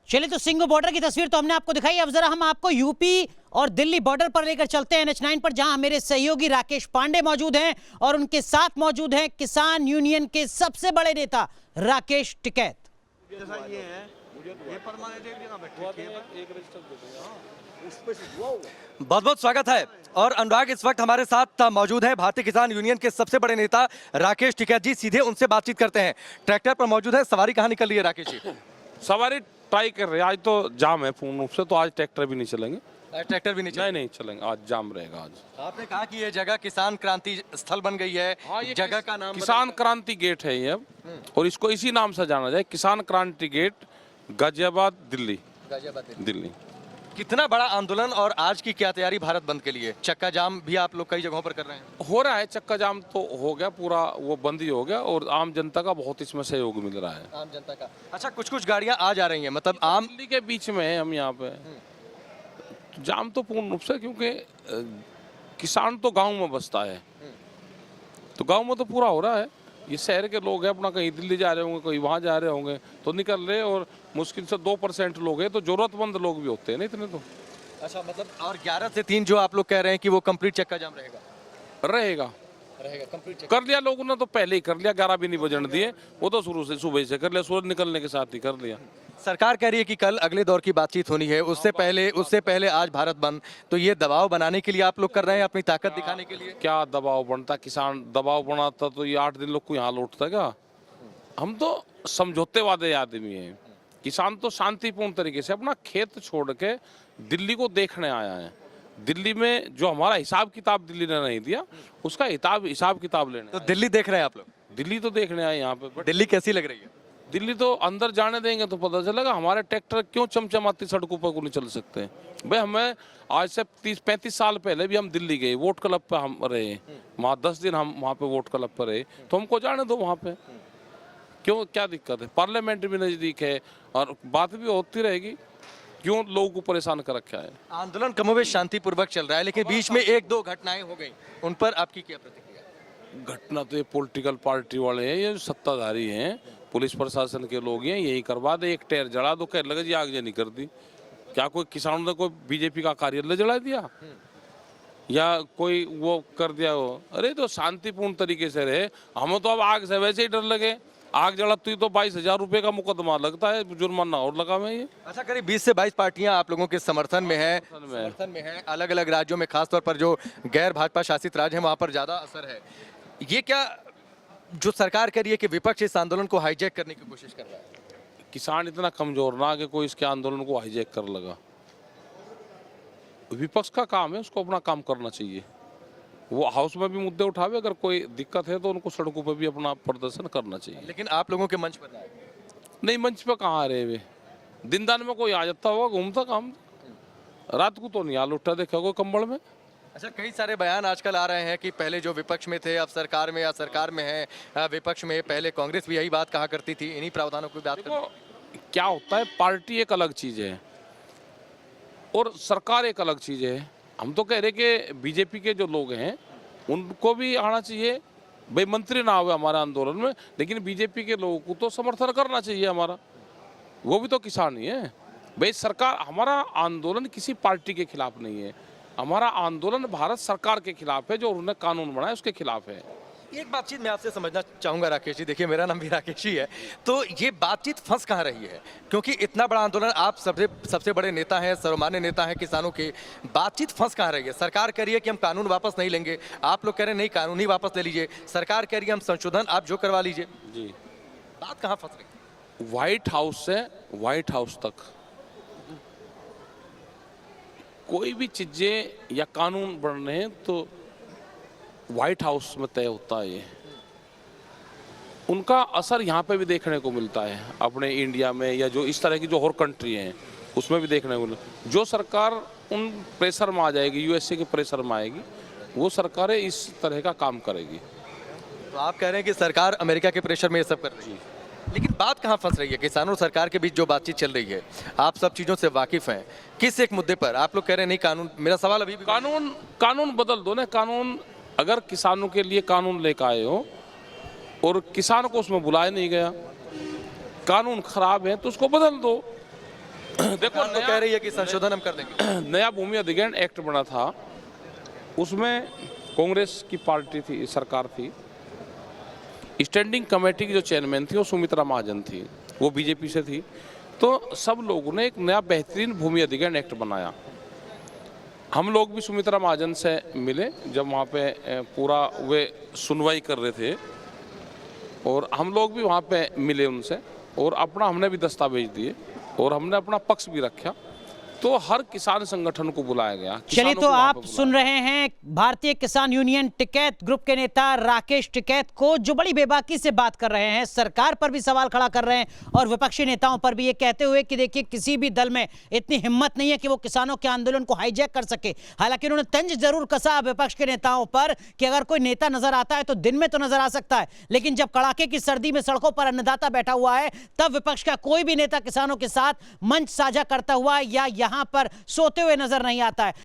चलिए, तो सिंघू बॉर्डर की तस्वीर तो हमने आपको दिखाई। अब जरा हम आपको यूपी और दिल्ली बॉर्डर पर लेकर चलते हैं, NH9 पर, जहां मेरे सहयोगी राकेश पांडे मौजूद हैं और उनके साथ मौजूद हैं किसान यूनियन के सबसे बड़े नेता राकेश टिकैत। बहुत बहुत स्वागत है। और अनुराग इस वक्त हमारे साथ मौजूद है भारतीय किसान यूनियन के सबसे बड़े नेता राकेश टिकैत जी। सीधे उनसे बातचीत करते हैं। ट्रैक्टर पर मौजूद है, सवारी कहाँ निकल रही है राकेश जी? सवारी ट्राई कर रहे हैं। आज तो जाम है पूर्ण रूप से, तो आज ट्रैक्टर भी नहीं चलेंगे। ट्रैक्टर भी नहीं नहीं चलेंगे, आज जाम रहेगा। आज आपने कहा कि ये जगह किसान क्रांति स्थल बन गई है। हाँ, ये जगह का नाम किसान क्रांति गेट है ये अब, और इसको इसी नाम से जाना जाए, किसान क्रांति गेट, गाजियाबाद दिल्ली। दिल्ली कितना बड़ा आंदोलन और आज की क्या तैयारी भारत बंद के लिए? चक्का जाम भी आप लोग कई जगहों पर कर रहे हैं। हो रहा है, चक्का जाम तो हो गया पूरा, वो बंद ही हो गया, और आम जनता का बहुत इसमें सहयोग मिल रहा है। आम जनता का अच्छा, कुछ गाड़ियां आ जा रही हैं, मतलब आम दिल्ली के बीच में है हम यहाँ पे। जाम तो पूर्ण रूप से, क्योंकि किसान तो गांव में बसता है, तो गांव में तो पूरा हो रहा है। ये शहर के लोग हैं, अपना कहीं दिल्ली जा रहे होंगे, कहीं वहाँ जा रहे होंगे, तो निकल रहे। और मुश्किल से 2% लोग हैं, तो जरूरतमंद लोग भी होते हैं ना इतने तो। अच्छा, मतलब और 11 से 3 जो आप लोग कह रहे हैं कि वो कंप्लीट चक्का जाम रहेगा कंप्लीट कर लिया लोगों ने, तो पहले ही कर लिया, 11 भी नहीं बजने दिए, वो तो शुरू से सुबह से कर लिया, सूरज निकलने के साथ ही कर लिया। सरकार कह रही है कि कल अगले दौर की बातचीत होनी है, उससे पहले आज भारत बंद। तो ये दबाव बनाने के लिए आप लोग कर रहे हैं, अपनी ताकत दिखाने के लिए? क्या दबाव बनता? किसान दबाव बनाता तो ये 8 दिन लोग को यहाँ लौटता क्या? हम तो समझौते वादे आदमी हैं। किसान तो शांतिपूर्ण तरीके से अपना खेत छोड़ के दिल्ली को देखने आया है। दिल्ली में जो हमारा हिसाब किताब दिल्ली ने नहीं दिया, उसका हिसाब किताब लेने। तो दिल्ली देख रहे हैं आप लोग? दिल्ली तो देखने आए यहाँ पे। दिल्ली कैसी लग रही है? दिल्ली तो अंदर जाने देंगे तो पता चलेगा हमारे ट्रैक्टर क्यों चमचमाती सड़कों पर को नहीं चल सकते। भाई हमें आज से 30-35 साल पहले भी हम दिल्ली गए, वोट क्लब पे हम रहे वहाँ, 10 दिन हम वहाँ पे वोट क्लब पर रहे, तो हमको जाने दो वहाँ पे। क्यों, क्या दिक्कत है? पार्लियामेंट भी नज़दीक है और बात भी होती रहेगी। क्यों लोगों को परेशान कर रखा है? आंदोलन कमोबेश शांतिपूर्वक चल रहा है, लेकिन बीच में 1-2 घटनाएं हो गई, उन पर आपकी क्या प्रतिक्रिया? घटना तो ये पॉलिटिकल पार्टी वाले हैं, ये जो सत्ताधारी हैं, पुलिस प्रशासन के लोग हैं, यही करवा दे। एक टायर जला दो, कह लगे जी आग नहीं कर दी। क्या कोई किसानों ने कोई बीजेपी का कार्यालय जला दिया या कोई वो कर दिया हो? अरे तो शांतिपूर्ण तरीके से रहे। हमें तो अब आग से वैसे ही डर लगे, आग जलाती तो 22,000 रुपये का मुकदमा लगता है, जुर्माना और लगा में ये। अच्छा, करीब 20 से 22 पार्टियां आप लोगों के समर्थन में है। अलग अलग राज्यों में, खासतौर पर जो गैर भाजपा शासित राज्य हैं, वहां पर ज्यादा असर है। ये क्या जो सरकार कह रही है कि विपक्ष इस आंदोलन को हाईजैक करने की कोशिश कर रहा है? किसान इतना कमजोर ना कि कोई इसके आंदोलन को हाईजैक कर लगा। विपक्ष का काम है, उसको अपना काम करना चाहिए। वो हाउस में भी मुद्दे उठावे, अगर कोई दिक्कत है तो उनको सड़कों पर भी अपना प्रदर्शन करना चाहिए। लेकिन आप लोगों के मंच पर नहीं, मंच पे कहाँ आ रहे वे? दिन दान में कोई आ जाता होगा, घूमता काम, रात को तो नहीं हाल उठा देखा कोई कंबल में। अच्छा, कई सारे बयान आजकल आ रहे हैं कि पहले जो विपक्ष में थे अब सरकार में, या सरकार में है विपक्ष में। पहले कांग्रेस भी यही बात कहा करती थी, इन्हीं प्रावधानों की बात करती। क्या होता है, पार्टी एक अलग चीज है और सरकार एक अलग चीज है। हम तो कह रहे कि बीजेपी के जो लोग हैं उनको भी आना चाहिए। भाई मंत्री ना हुए हमारे आंदोलन में, लेकिन बीजेपी के लोगों को तो समर्थन करना चाहिए हमारा, वो भी तो किसान ही है। भाई सरकार, हमारा आंदोलन किसी पार्टी के खिलाफ नहीं है, हमारा आंदोलन भारत सरकार के खिलाफ है, जो उन्होंने कानून बनाया उसके खिलाफ है। एक बातचीत मैं आपसे समझना चाहूंगा राकेश जी। देखिए, मेरा नाम भी राकेश ही है, तो ये बातचीत फंस कहाँ रही है? क्योंकि इतना बड़ा आंदोलन, आप सबसे बड़े नेता हैं, सर्वमान्य नेता हैं किसानों के, बातचीत फंस कहाँ रही है? सरकार कह रही है कि हम कानून वापस नहीं लेंगे, आप लोग कह रहे हैं नहीं, कानून ही वापस ले लीजिए। सरकार कह रही है हम संशोधन आप जो करवा लीजिए। जी, बात कहाँ फंस रही है? व्हाइट हाउस से व्हाइट हाउस तक कोई भी चीजें या कानून बन रहे हैं तो व्हाइट हाउस में तय होता है। ये उनका असर यहाँ पे भी देखने को मिलता है, अपने इंडिया में या जो इस तरह की जो और कंट्री हैं उसमें भी देखने को मिलता। जो सरकार उन प्रेशर में आ जाएगी, यूएसए के प्रेशर में आएगी, वो सरकारें इस तरह का काम करेगी। तो आप कह रहे हैं कि सरकार अमेरिका के प्रेशर में ये सब कर रही है, लेकिन बात कहाँ फंस रही है? किसानों और सरकार के बीच जो बातचीत चल रही है, आप सब चीज़ों से वाकिफ हैं। किस एक मुद्दे पर आप लोग कह रहे हैं नहीं कानून? मेरा सवाल अभी भी कानून बदल दो ना। कानून, अगर किसानों के लिए कानून लेकर आए हो और किसान को उसमें बुलाया नहीं गया, कानून खराब है तो उसको बदल दो। देखो सरकार तो कह रही है कि संशोधन हम कर देंगे। नया भूमि अधिग्रहण एक्ट बना था, उसमें कांग्रेस की पार्टी थी, सरकार थी। स्टैंडिंग कमेटी की जो चेयरमैन थी वो सुमित्रा महाजन थी, वो बीजेपी से थी। तो सब लोगों ने एक नया बेहतरीन भूमि अधिग्रहण एक्ट बनाया। हम लोग भी सुमित्रा महाजन से मिले जब वहाँ पे पूरा वे सुनवाई कर रहे थे, और हम लोग भी वहाँ पे मिले उनसे, और अपना हमने भी दस्तावेज दिए और हमने अपना पक्ष भी रखा। तो हर किसान संगठन को बुलाया गया। चलिए, किसानों तो को वहाँ आप पे बुलाया। सुन रहे हैं भारतीय किसान यूनियन टिकैत ग्रुप के नेता राकेश टिकैत को, जो बड़ी बेबाकी से बात कर रहे हैं, सरकार पर भी सवाल खड़ा कर रहे हैं और विपक्षी नेताओं पर भी, ये कहते हुए कि देखिए किसी भी दल में इतनी हिम्मत नहीं है कि वो किसानों के आंदोलन को हाईजैक कर सके। हालांकि उन्होंने तंज जरूर कसा विपक्ष के नेताओं पर कि अगर कोई नेता नजर आता है तो दिन में तो नजर आ सकता है, लेकिन जब कड़ाके की सर्दी में सड़कों पर अन्नदाता बैठा हुआ है तब विपक्ष का कोई भी नेता किसानों के साथ मंच साझा करता हुआ या यहां पर सोते हुए नजर नहीं आता है।